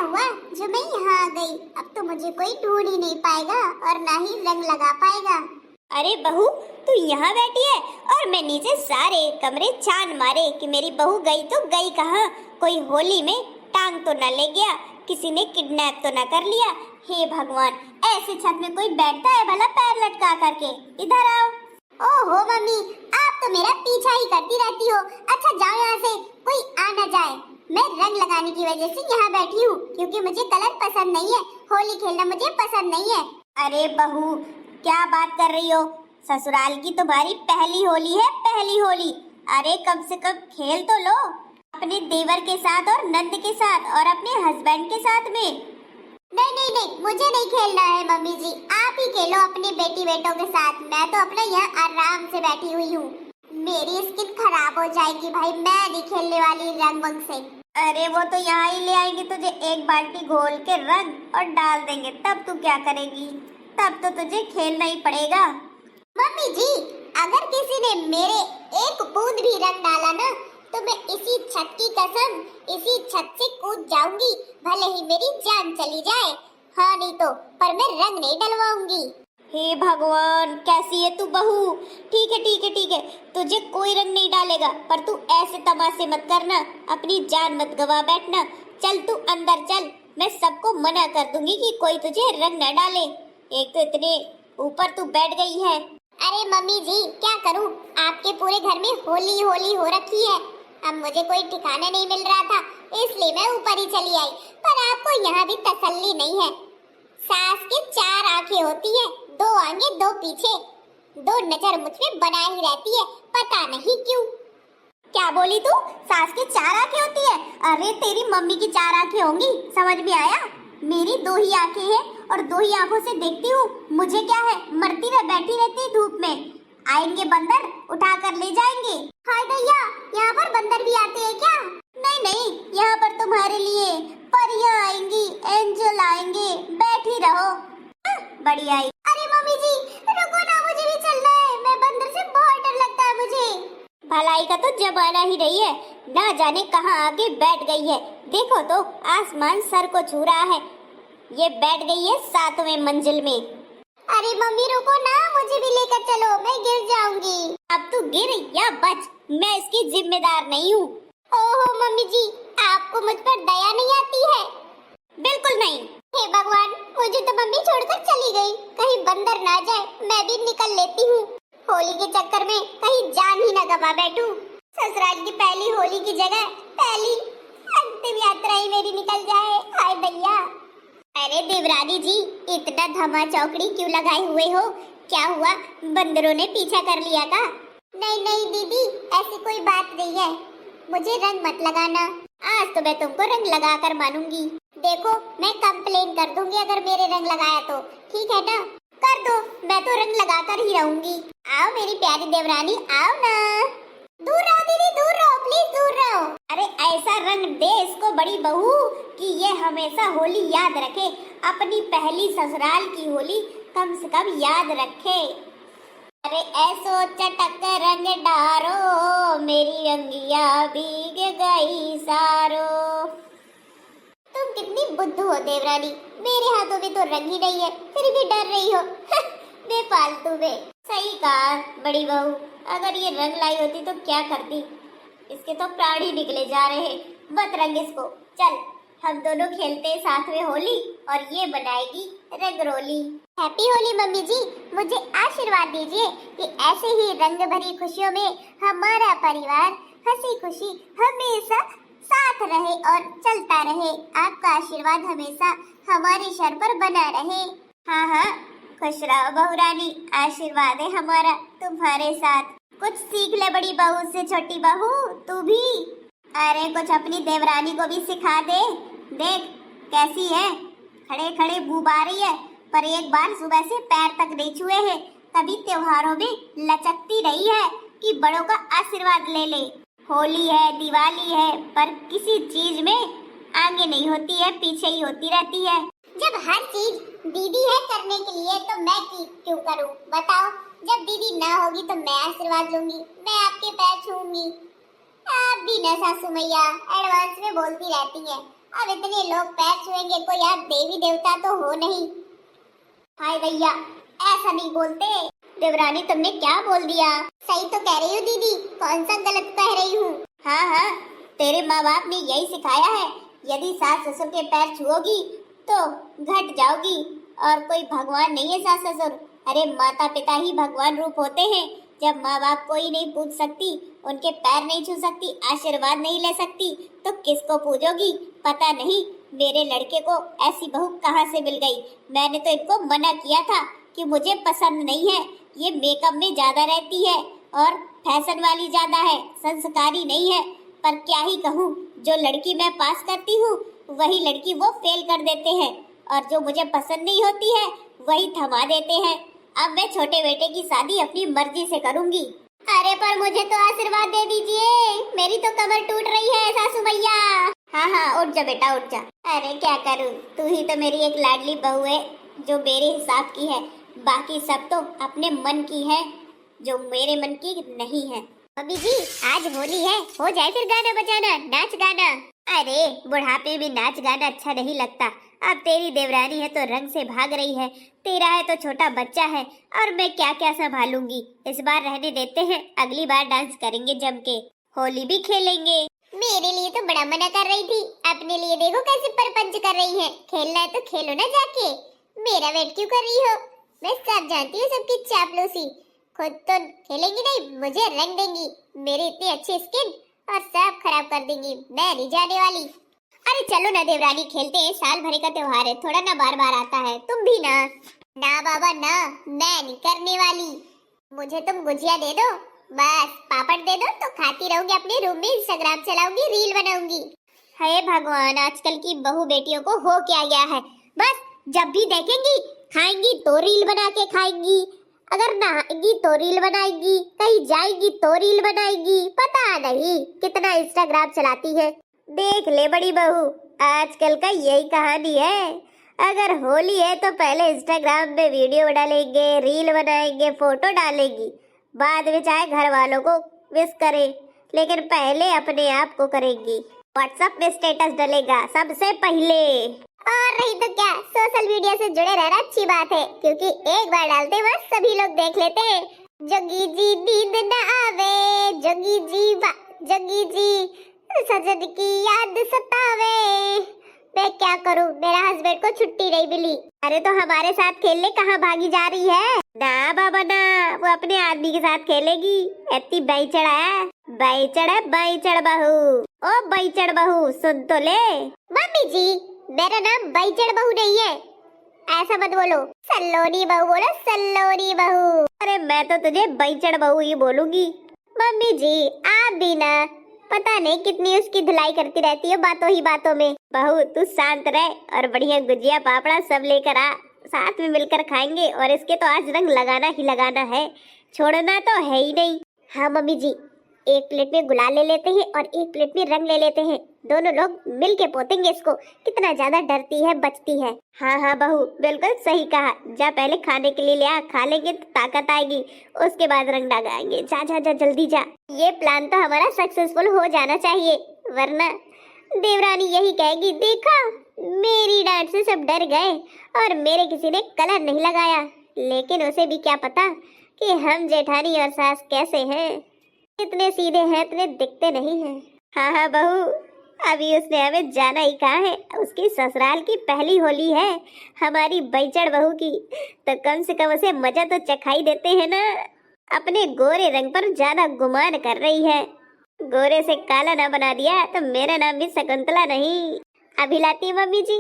हुआ जो मैं यहाँ आ गई? अब तो मुझे कोई ढूंढ ही नहीं पाएगा और ना ही रंग लगा पाएगा। अरे बहू, तू यहाँ बैठी है और मैं नीचे सारे कमरे छान मारे कि मेरी बहू गई तो गई कहाँ। कोई होली में टांग तो न ले गया, किसी ने किडनैप तो न कर लिया। हे भगवान, ऐसे छत में कोई बैठता है भला पैर लटका करके? इधर आओ। ओहो मम्मी, आप तो मेरा पीछा ही करती रहती हो। अच्छा जाओ यहाँ से, कोई आ न जाए। मैं रंग लगाने की वजह से यहाँ बैठी हूँ, क्योंकि मुझे कलर पसंद नहीं है। होली खेलना मुझे पसंद नहीं है। अरे बहू, क्या बात कर रही हो? ससुराल की तुम्हारी पहली होली है, पहली होली। अरे कम से कम खेल तो लो अपने देवर के साथ और नंद के साथ और अपने हस्बैंड के साथ में। नहीं नहीं नहीं, मुझे नहीं खेलना है मम्मी जी। आप ही खेलो अपने बेटी बेटों के साथ। मैं तो अपना यहाँ आराम से बैठी हुई हूँ। मेरी स्किन खराब हो जाएगी भाई, मैं नहीं खेलने वाली रंग वंग से। अरे वो तो यहाँ ही ले आएंगे तुझे, एक बाल्टी घोल के रंग और डाल देंगे, तब तू क्या करेगी? तब तो तुझे खेलना ही पड़ेगा। मम्मी जी, अगर किसी ने मेरे एक बूंद भी रंग डाला ना, तो मैं इसी छत की कसम इसी छत से कूद जाऊंगी, भले ही मेरी जान चली जाए। हाँ नहीं तो, पर मैं रंग नहीं डलवाऊंगी। हे भगवान, कैसी है तू बहू? ठीक है ठीक है ठीक है, तुझे कोई रंग नहीं डालेगा, पर तू ऐसे तमाशे मत करना, अपनी जान मत गवा बैठना। चल तू अंदर चल, मैं सबको मना कर दूंगी कि कोई तुझे रंग न डाले। एक तो इतने ऊपर तू बैठ गई है। अरे मम्मी जी, क्या करूं? आपके पूरे घर में होली होली हो रखी है। अब मुझे कोई ठिकाना नहीं मिल रहा था, इसलिए मैं ऊपर ही चली आई। पर आपको यहाँ भी तसल्ली नहीं है। सास की चार आंखें होती है, दो आगे दो पीछे, दो नजर मुझ पे बनाए ही रहती है, पता नहीं क्यों। क्या बोली तू? सास की चार आंखें होती है? अरे तेरी मम्मी की चार आंखें होंगी, समझ में आया? मेरी दो ही आंखें हैं और दो ही आंखों से देखती हूँ। मुझे क्या है, मरती रह बैठी रहती है धूप में। आएंगे बंदर, उठा कर ले जाएंगे। हाय भैया, यहाँ पर बंदर भी आते हैं क्या? नहीं नहीं, यहाँ पर तुम्हारे लिए परियां आएंगी, एंजल आएंगे, बैठी रहो। बड़ी आई। अरे मम्मी जी रुको ना, मुझे भी चलना है। मैं बंदर से बहुत डर लगता है मुझे। भलाई का तो जमाना ही नहीं है, ना जाने कहाँ आके बैठ गई है। देखो तो आसमान सर को छू रहा है। ये बैठ गई है 7वें मंजिल में। अरे मम्मी रुको ना, मुझे भी लेकर चलो, मैं गिर जाऊंगी। अब तू गिर या बच, मैं इसकी जिम्मेदार नहीं हूँ। ओहो मम्मी जी, आपको मुझ पर दया नहीं आती है? बिल्कुल नहीं। हे भगवान, मुझे तो मम्मी छोड़कर चली गई। कहीं बंदर ना जाए, मैं भी निकल लेती हूँ। होली के चक्कर में कहीं जान ही न गवा बैठूं। ससुराल की पहली होली की जगह पहली अंतिम यात्रा ही मेरी निकल जाए। हाय भैया। अरे देवरानी जी, इतना धमा चौकड़ी क्यों लगाए हुए हो? क्या हुआ, बंदरों ने पीछा कर लिया का? नहीं नहीं दीदी, ऐसी कोई बात नहीं है। मुझे रंग मत लगाना, आज तो मैं तुमको रंग लगा कर मानूंगी। देखो, मैं कंप्लेन कर दूंगी अगर मेरे रंग लगाया तो, ठीक है ना? कर दो, मैं तो रंग लगा कर ही रहूंगी। आओ मेरी प्यारी देवरानी, आओ ना। दूर रहो दीदी, दूर रहो, प्लीज दूर रहो। अरे ऐसा रंग दे इसको बड़ी बहू कि ये हमेशा होली याद रखे, अपनी पहली ससुराल की होली कम से कम याद रखे। अरे ऐसो चटक रंग डारो, मेरी रंगिया भीग गई सारो। तुम कितनी बुद्धू हो देवरानी, मेरे हाथों में तो रंग ही नहीं है, फिर भी डर रही हो। बेफालतू में। सही कहा बड़ी बहू, अगर ये रंग लाई होती तो क्या करती? इसके तो प्राण ही निकले जा रहे। मत रंग इसको, चल हम दोनों खेलते हैं साथ में होली और ये बनाएगी रंगरोली। हैप्पी होली मम्मी जी, मुझे आशीर्वाद दीजिए कि ऐसे ही रंग भरी खुशियों में हमारा परिवार हंसी खुशी हमेशा साथ रहे और चलता रहे। आपका आशीर्वाद हमेशा हमारे सर पर बना रहे। हाँ हाँ, खुश रहो बहू रानी, आशीर्वाद है हमारा तुम्हारे साथ। कुछ सीख ले बड़ी बहू से छोटी बहू, तू भी। अरे कुछ अपनी देवरानी को भी सिखा दे। देख कैसी है, खड़े खड़े बूब आ रही है, पर एक बार सुबह से पैर तक नहीं छुए हैं। तभी त्योहारों में लचकती रही है कि बड़ों का आशीर्वाद ले ले। होली है, दिवाली है, पर किसी चीज में आगे नहीं होती है, पीछे ही होती रहती है। जब हर चीज दीदी है करने के लिए, तो मैं क्यों करूं? बताओ, जब दीदी ना होगी तो मैं आशीर्वाद लूंगी, मैं आपके पैर छूंगी। आप भी ना सासू मैया एडवांस में बोलती रहती हैं, अब इतने लोग पैर छुएंगे, कोई आप देवी देवता तो हो नहीं। हाय भैया, ऐसा नहीं बोलते। देवरानी तुमने क्या बोल दिया? सही तो कह रही हो दीदी, कौन सा गलत कह रही हूँ? हाँ, तेरे माँ बाप ने यही सिखाया है, यदि सास ससुर के पैर छुओगी तो घट जाओगी। और कोई भगवान नहीं है सास ससुर, अरे माता पिता ही भगवान रूप होते हैं। जब माँ बाप को ही नहीं पूज सकती, उनके पैर नहीं छू सकती, आशीर्वाद नहीं ले सकती, तो किसको पूजोगी? पता नहीं मेरे लड़के को ऐसी बहू कहाँ से मिल गई। मैंने तो इनको मना किया था कि मुझे पसंद नहीं है, ये मेकअप में ज्यादा रहती है और फैशन वाली ज्यादा है, संस्कारी नहीं है। पर क्या ही कहूँ, जो लड़की मैं पास करती हूँ वही लड़की वो फेल कर देते हैं, और जो मुझे पसंद नहीं होती है वही थमा देते हैं। अब मैं छोटे बेटे की शादी अपनी मर्जी से करूंगी। अरे पर मुझे तो आशीर्वाद दे दीजिए, मेरी तो कमर टूट रही है सासू मैया। हाँ, उठ जा बेटा उठ जा। अरे क्या करूं, तू ही तो मेरी एक लाडली बहू है जो मेरे हिसाब की है, बाकी सब तो अपने मन की है जो मेरे मन की नहीं है। मम्मी जी, आज होली है, हो जाए फिर गाना बजाना, नाच गाना। अरे बुढ़ापे में नाच गाना अच्छा नहीं लगता। अब तेरी देवरानी है तो रंग से भाग रही है, तेरा है तो छोटा बच्चा है, और मैं क्या क्या संभालूंगी। इस बार रहने देते हैं, अगली बार डांस करेंगे जम के, होली भी खेलेंगे। मेरे लिए तो बड़ा मना कर रही थी, अपने लिए देखो कैसे परपंच कर रही है। खेलना है तो खेलो ना जाके, मेरा वेट क्यों कर रही हो? मैं सब जानती हूँ सबकी चापलूसी, खुद तो खेलेंगी नहीं, मुझे रंग देंगी। मेरी इतनी अच्छी स्किन और सब खराब कर देंगी, मैं नहीं जाने वाली। अरे चलो ना देवरानी, खेलते हैं, साल भर का त्योहार है, थोड़ा ना बार बार आता है, तुम भी ना। ना बाबा ना, मैं नहीं करने वाली। मुझे तुम गुजिया दे दो, बस पापड़ दे दो तो खाती रहूंगी अपने रूम में, इंस्टाग्राम चलाऊंगी, रील बनाऊंगी। हे भगवान, आजकल की बहू बेटियों को हो क्या गया है? बस जब भी देखेंगी खाएंगी तो रील बना के खाएंगी, अगर नहाएगी तो रील बनाएगी, कहीं जाएगी तो रील बनाएगी, पता नहीं कितना इंस्टाग्राम चलाती है। देख ले बड़ी बहू, आजकल का यही कहानी है। अगर होली है तो पहले इंस्टाग्राम में वीडियो डालेंगे, रील बनाएंगे, फोटो डालेंगी, बाद में चाहे घर वालों को विश करे, लेकिन पहले अपने आप को करेंगी। व्हाट्सएप में स्टेटस डलेगा सबसे पहले। और नहीं तो क्या, सोशल मीडिया से जुड़े रहना अच्छी बात है, क्योंकि एक बार डालते वक्त सभी लोग देख लेते हैं। जोगी जी नींद न आवे, जोगी जी सजन की याद सतावे। मैं क्या करूं, मेरा हस्बैंड को छुट्टी नहीं मिली। अरे तो हमारे साथ खेलने कहाँ भागी जा रही है? ना बाबा ना, वो अपने आदमी के साथ खेलेगी। इतनी बैचड़ है, बैचड़ बहू। ओ बैचड़ बहू सुन तो ले। मम्मी जी, मेरा नाम बैचड़ बहू नहीं है, ऐसा मत बोलो, सल्लोनी बहू बोलो, सल्लोनी बहू। अरे मैं तो तुझे बैचड़ बहू ही बोलूंगी। मम्मी जी आप भी ना, पता नहीं कितनी उसकी धुलाई करती रहती है बातों ही बातों में। बहू तू शांत रह और बढ़िया गुजिया पापड़ा सब लेकर आ, साथ में मिलकर खाएंगे। और इसके तो आज रंग लगाना ही लगाना है, छोड़ना तो है ही नहीं। हाँ मम्मी जी, एक प्लेट में गुलाल ले लेते हैं और एक प्लेट में रंग ले लेते हैं, दोनों लोग मिल के पोतेंगे इसको। कितना ज्यादा डरती है, बचती है। हाँ बहू बिल्कुल सही कहा। जा पहले खाने के लिए ले आ, खा लेंगे तो ताकत आएगी, उसके बाद रंग लगाएंगे। जा जा जा जल्दी जा। ये प्लान तो हमारा सक्सेसफुल हो जाना चाहिए, वरना देवरानी यही कहेगी, देखा मेरी डांट से सब डर गए और मेरे किसी ने कलर नहीं लगाया। लेकिन उसे भी क्या पता कि हम जेठानी और सास कैसे हैं, इतने सीधे हैं, इतने दिखते नहीं हैं। हाँ बहू, अभी उसने हमें जाना ही कहा है, उसकी ससुराल की पहली होली है हमारी बैचड़ बहू की, तो कम से कम उसे मजा तो चखाई देते हैं ना। अपने गोरे रंग पर ज्यादा गुमान कर रही है, गोरे से काला ना बना दिया तो मेरा नाम भी शकुंतला नहीं। अभी लाती मम्मी जी।